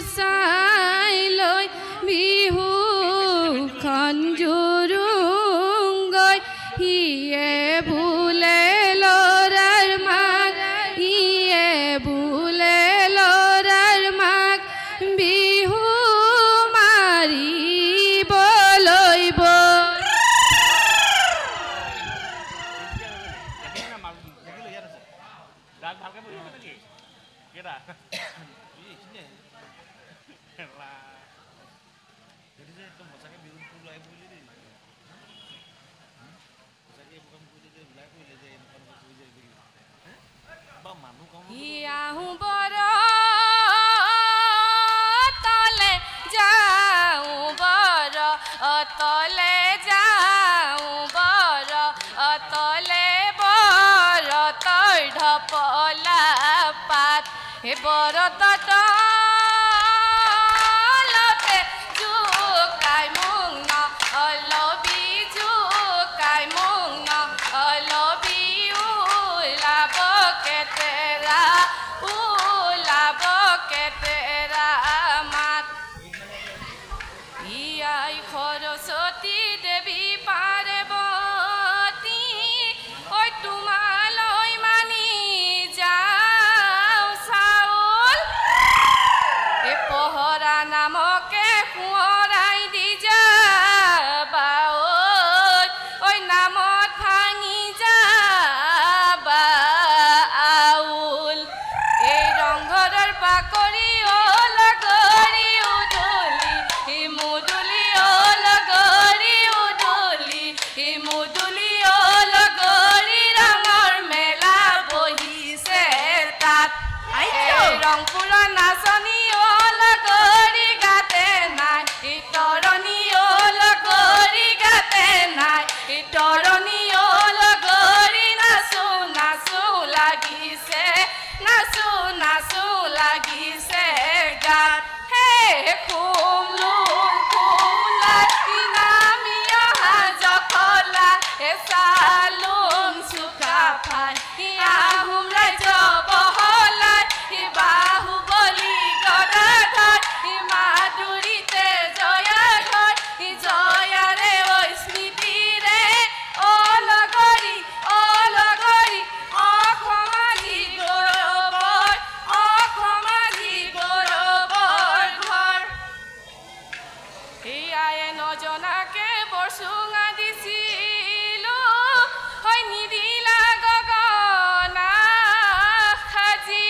গুচাই লৈ বিহু খঞ্জুৰুংগৈ হিয়ে ভুলে লৰাৰ মাক ইয়ে ভুলে লৰাৰ মাক বিহু মাৰিবলৈ আহো বৰ তলে যাওঁ বৰ তলে যাওঁ বৰ তলে বৰ তই ঢপলা পাত হে বৰ তলতে জোকাই মোক ন অলবি জোকাই মোক ন অলবি ওলাব কেতেৰা ওলাব কেতেৰা মাত ইয়াই সৰস্বতী দেৱী পাৰ্বতী ঐ তোমালৈ মানি যাওঁ চাউল এ পহৰা নামকে সোঁৱৰাই দি যাবা ঐ নামত ভাঙি যাবা আউল এই ৰংঘৰৰ বাকৰি লগৰি উদলি মুদুলি লগৰি উদলি মুদুলি লগৰি ৰঙৰ মেলা বহিছে তাত ৰংপুৰৰ নাচনী লগৰি গাতে নাই তৰণী লগৰি গাতে নাই তৰণী লগৰি নাচো নাচো লাগিছে নাচো নাচো লাগিছে গাত হে খুমলুং খুমলাতি নামি অহা জখলা হে চালুং চুকাফাই আহোম ৰাজ্য বহলাই বাহুবলি গদাধৰ মাধুৰীতে জয়াধৰ জয়াৰে ঐ স্মৃতিৰে অলগৰি অলগৰি অসমাজি গৌৰৱৰ অসমাজি গৌৰৱৰ ঘৰ এয়াই নজনাকে বৰচুঙা দিছিলো হয় নিদিলা গগনা সাজি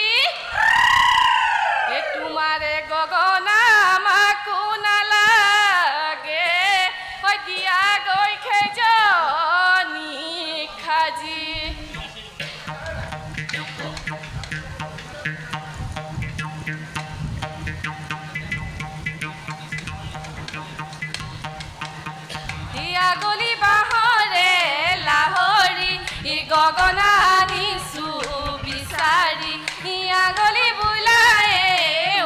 তোমাৰে গগনা আমাকো নালাগে হয় দিয়া গৈ খেজনী খাজি দিয়া গলি বাহৰে লাহৰি গগনা নিচু বিচাৰি হিয়া গলি বোলায়ে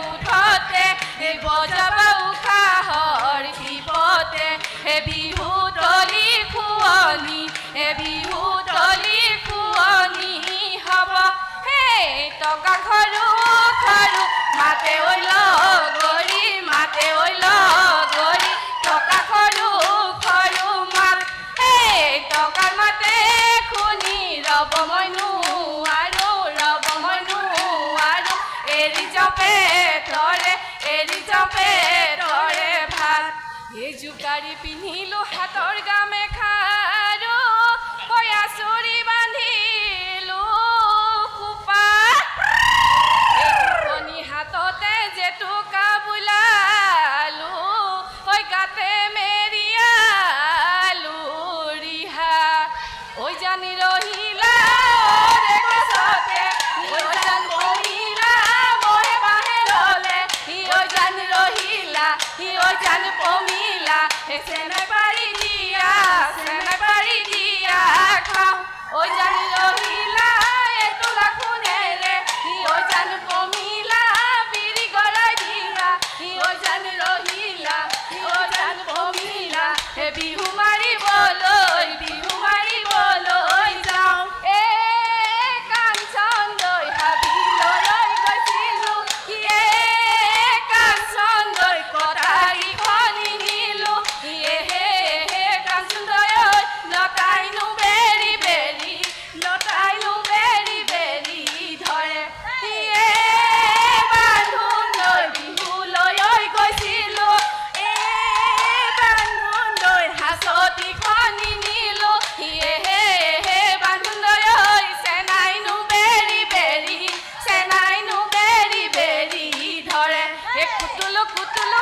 উঠতে বজাবা উশাহৰ শিৱতে হে বিহু তলি খুৱনি হে বিহু তলি খুৱনি হ'ব হে টকা খৰু খৰু মাতে ঐ লগৰি মাতে ঐ লগৰি টকা খৰু খৰু মাত হে টকাৰ মাতে শুনি ৰব মই নোৱাৰো ৰব মই নোৱাৰো এৰি জপে ধৰে ভাত এই জোকাৰি পিন্ধিলো হাতৰ গামেখাৰু হৈ আচুৰি বান্ধিলো খোপা এই হাততে জেতুকা বোলালো হৈ গাতে মেৰিয়ালো ৰিহা ঐ জানি ৰহিলা ৰে গছতে ঐ জান পহিলা মই বাহিৰলে ঐ জানি ৰহিলা ঐ জান পমিলা চেনে পাৰি দিয়া খাওঁ ঐ জানি ৰহিলা এতোলা খুনেৰে ঐ জান পমিলা বিৰি গলাই দিয়া ঐ জানি ৰহিলা ঐ জান পমিলা হে বিহু মাৰিবলৈ যাওঁ কাঞ্চন লৈ হাবিলৈ গৈছিলো কাঞ্চন কুতুলো কুতুলো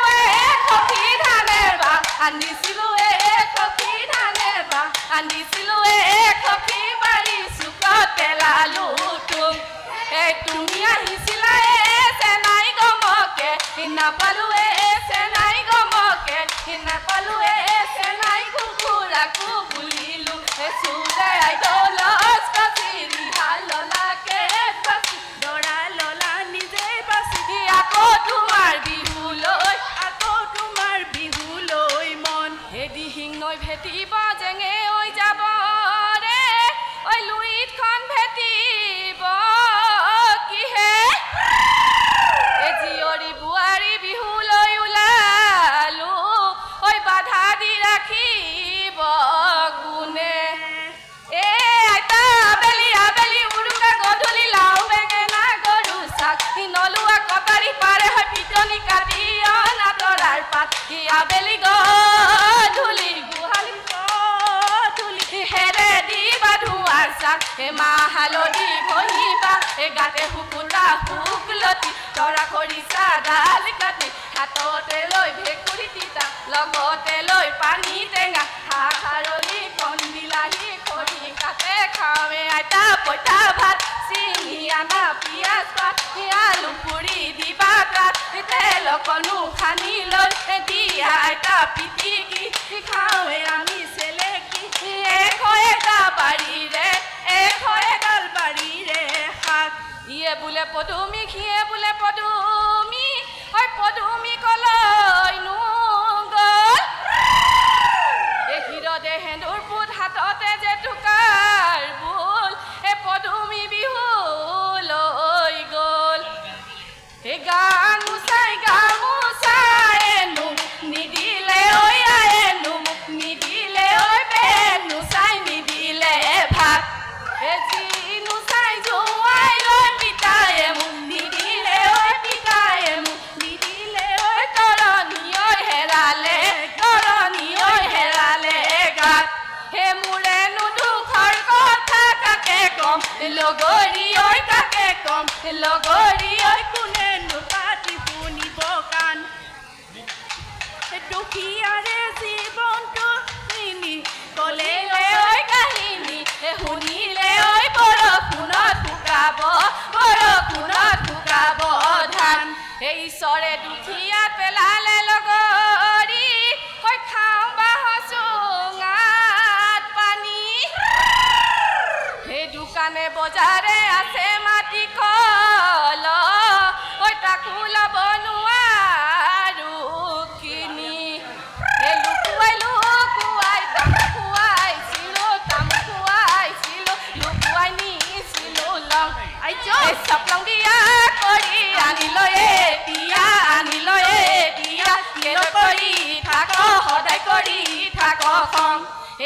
কফি ধানেৰ বা আনিছিলো কফি ধানেৰ বা আনিছিলো কফি বাৰী চুকতে লালু তুম তুমি আহিছিলা চেনাই গমকে নাপালো চেনাই গমকে নাপালো চেনাই কুকুৰাকো বুলিলো চুৰে আইদলচ কাচিৰি হাললাকে বাচি দৰা ললা নিজে বাচি আকৌ তোমাৰ বিহুলৈ মন হেদি হিংনৈ ভেটিব জেঙে ঐ যাব ৰে ঐ লুইতখন ভেটিব কিহে জীয়ৰী বোৱাৰী বিহুলৈ ওলালো ঐ বাধা দি ৰাখিব কোনে আইতা আবেলি আবেলি উৰুকা গধূলি লাও বেঙেনা গৰু চাক নলোৱা কটাৰী পাৰে হয় পিটনি কাটি অনাতৰাৰ পাত আবেলি গধূলি গোহালি গধূলি হেৰে দিবা ধোঁৱাৰ চাক মাহ হালধি ভহিবা গাতে শুকুতা শুকলতি তৰা খৰিচা ডাল কাটি হাততে লৈ ভেকুৰী তিতা লগতে লৈ পানী টেঙা খাৰলি কণ বিলাহী খৰি কাটে খাৱে আইতা পইতা ভাত চিঙি আনা পিঁয়াজ পাত আলু পুৰি দিবা তাত তেল অকণো সানি লৈ দিয়া আইতা পিটিকি খাৱে আমি চেলেকি এডাল বাৰীৰে শাক ইয়ে বোলে পদুমী সিয়ে বোলে পদুমী ঐ পদুমী কলৈ নো গ'ল হিৰদে সেন্দুৰ পুত হাততে যে টুকাৰ বোল পদুমী বিহুলৈ গ'ল গামোচাই নিদিলে ঐ আয়েনো নিদিলে ঐ বেনুচাই নিদিলে ভাত নোচাই জোৱাই লৈ পিতায়ে মোক নিদিলে ঐ পিতায়ে মোক নিদিলে ঐ তৰণী ঐ হেৰালে গাত মোৰেনো দুখৰ কথা কাকে কম লগৰী ঐ কাকে কম লগৰী ঐ কোনেনো পাতি শুনিব কাণ দুখীয়াৰে জীৱনটো কলে ঐ কাহিনী শুনিলে ঐ বৰষুণত শুকাব ধান ঈশ্বৰে দুখীয়া পেলালে লগৰী ঐ খাওঁ বাহ চুঙাত পানী সেই দোকানে বজাৰে আছে মাটি কল ঐ তাকো ল'ব নোৱাৰো কিনি লুকুৱাই তাম খুৱাইছিলো লুকুৱাই নিছিলো লং চপলং দিয়া কৰি আনিলৈ দিয়া কৰি থাক সদায় কৰি থাক খং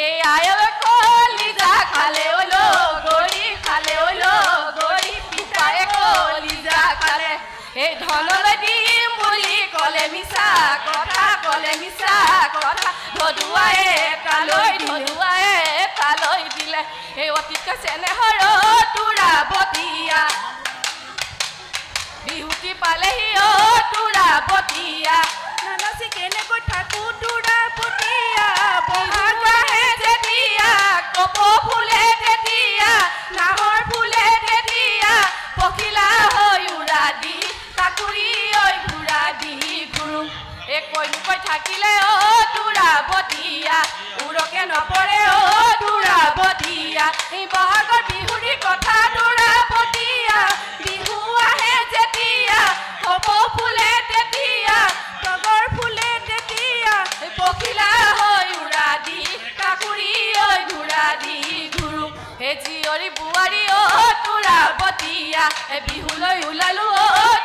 এই আয়ৰ কলিজা খালে লগৰী পিতায়ে কলিজা খালে এই ধনলৈ দিম বুলি ক'লে মিছা কথা ধদুৱাই তালৈ দিলে এই অতিকে চেনেহৰ তোৰা বতিয়া বিহুতি পালেহি তোৰা বতিয়া নানাচি কেনেকৈ থাকো তোৰা বতিয়া বহাগ আহে যেতিয়া কপৌ ফুলে তেতিয়া নাহৰ ফুলে তেতিয়া পখিলা হৈ উৰা দি কাকুৰি ঐ ঘূৰা দি ঘূৰো কৈ থাকিলে তোৰা বতিয়া উৰকে নপৰে তোৰা বতিয়া বহাগৰ বিহুৰি কথা তোৰা বতিয়া বিহু আহে যেতিয়া কপৌ ফুলে তেতিয়া তগৰ ফুলে তেতিয়া পখিলা হৈ উৰা দি কাকুৰি ঐ ঘূৰা দি ঘূৰো জীয়ৰী বোৱাৰী তোৰা বতিয়া বিহুলৈ ওলালো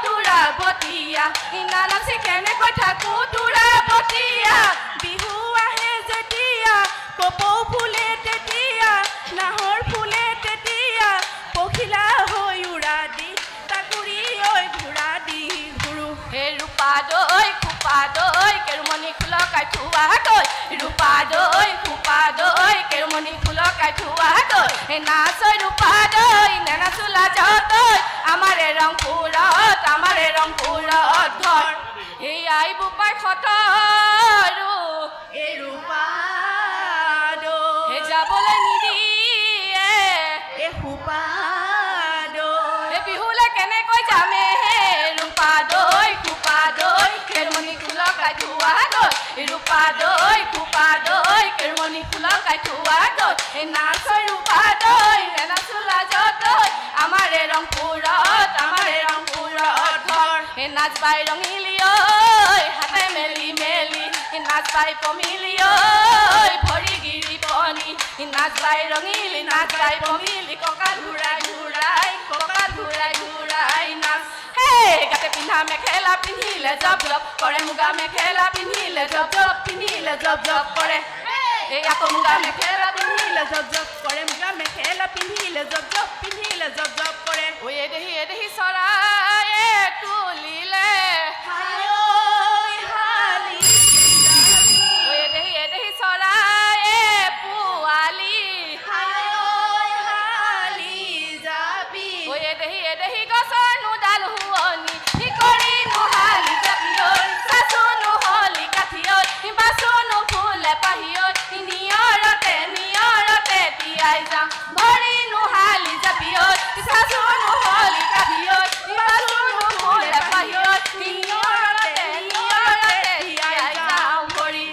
তোৰা বতিয়া নানাচি কেনেকৈ থাকো তোৰা বতিয়া বিহু আহে যেতিয়া কপৌ ফুলে তেতিয়া নাহৰ ফুলে তেতিয়া পখিলা হৈ উৰা দি কাকুৰি ঐ ঘূৰা দি ঘূৰো ৰূপা দৈ খোপা দৈ কেৰুমণি খোলকাই থোৱাকৈ ৰূপা দৈ খোপা দৈ কেৰুমণি খোলকাই থোৱাকৈ নাচৈ ৰূপা দৈ নেনাচোলা যতৈ আমাৰে ৰংপুৰত ঘৰ এই আই বোপাই খতৰো এই ৰূপাদো হে যাবলৈ নিদিয়ে এই সোপাদো হে বিহুলে কেনেকৈ যামে হে ৰূপা দৈ খোপা দৈ কেৰমণি খোলকাই থোৱা দৈ ৰূপা দৈ খোপা দৈ কেৰমণি খোলকাই থোৱা দৈ হে নাচৈ ৰূপা দৈ নাচোলা দৈ আমাৰে ৰংপুৰত ঘৰ হে নাচ বাই ৰঙিলি ঐ হাতে মেলি মেলি নাচ বাই পমিলি ঐ ভৰি গিৰি পনি নাচ বাই ৰঙিলি নাচ বাই পমিলি কঁকাল ঘূৰাই ঘূৰাই নাচ হে গাতে পিন্ধা মেখেলা পিন্ধিলে জব জব কৰে মুগা মেখেলা পিন্ধিলে জব জব কৰে এই আকৌ মুগা মেখেলা পিন্ধিলে জব জব কৰে মুগা মেখেলা পিন্ধিলে জব জব কৰে ঐ এদেহি চৰায়ে তুলিলে এদেহি চৰায়ে পোৱালি এদেহি গছৰ নোডাল শুৱনি কৰি নোহালি জাপি ঐ চাচো নহলি কাঠি ঐ বাচো নুফুলে পাহি ঐ নিয়ৰতে তিয়াই যাওঁ ভৰি নোহালি জাপি ঐ চাচো নহলি কাঠি ঐ বাচো নুফুলে পাহি ঐ নিয়ৰতে তিয়াই যাওঁ ভৰি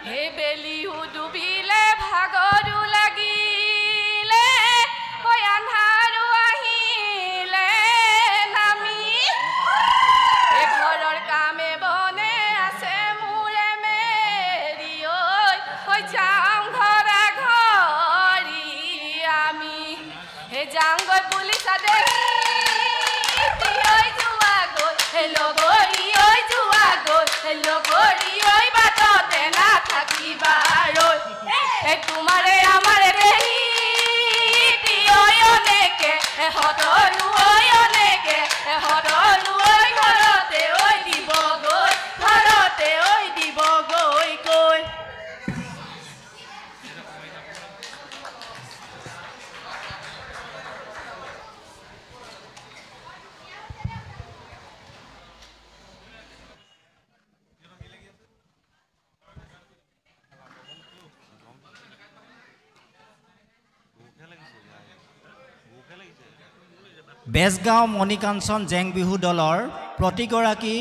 হে বেলিও ডুবিলে ভাগৰো লাগিলে হৈ আন্ধাৰো আহিলে নামি হে ঘৰৰ কামে বনে আছে মোৰে মেৰি ঐ হৈ যাওঁ ঘৰা ঘৰি আমি হে যাওঁগৈ পুলিচা দেখি ঐ যোৱা গৈ হে লগৰী ঐ যোৱা গৈ হে লগৰী ঐ বাটতে নাথাকিবা ৰৈ হে তোমাৰে আমাৰে দেহি ঐ অনেকে সদৰু ঐ অনেকে সদৰু ঐ ঘৰতে ঐ দিব গৈ বেজগাঁও মণিকাঞ্চন জেং বিহু দলৰ প্ৰতিগৰাকী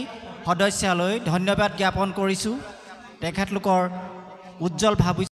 সদস্যলৈ ধন্যবাদ জ্ঞাপন কৰিছোঁ তেখেতলোকৰ উজ্জ্বল ভৱিষ্যত